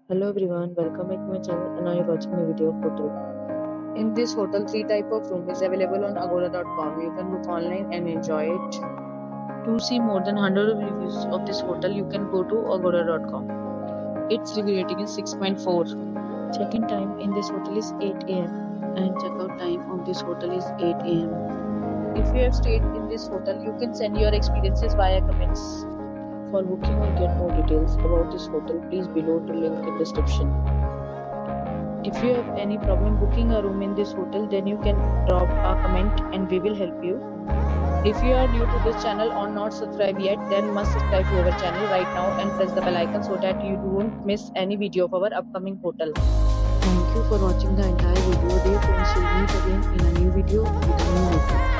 Hello everyone, welcome back to my channel and now you're watching a video of hotel. In this hotel, three type of room is available on agoda.com. You can book online and enjoy it. To see more than 100 reviews of this hotel, you can go to agoda.com. Its review rating is 6.4. Check-in time in this hotel is 8 am and check-out time of this hotel is 8 am. If you have stayed in this hotel, you can send your experiences via comments. For booking or get more details about this hotel, please below the link in description. If you have any problem booking a room in this hotel, then you can drop a comment and we will help you. If you are new to this channel or not subscribed yet, then must subscribe to our channel right now and press the bell icon so that you don't miss any video of our upcoming hotel. Thank you for watching the entire video. Dear friends, we'll meet again in a new video with a new hotel.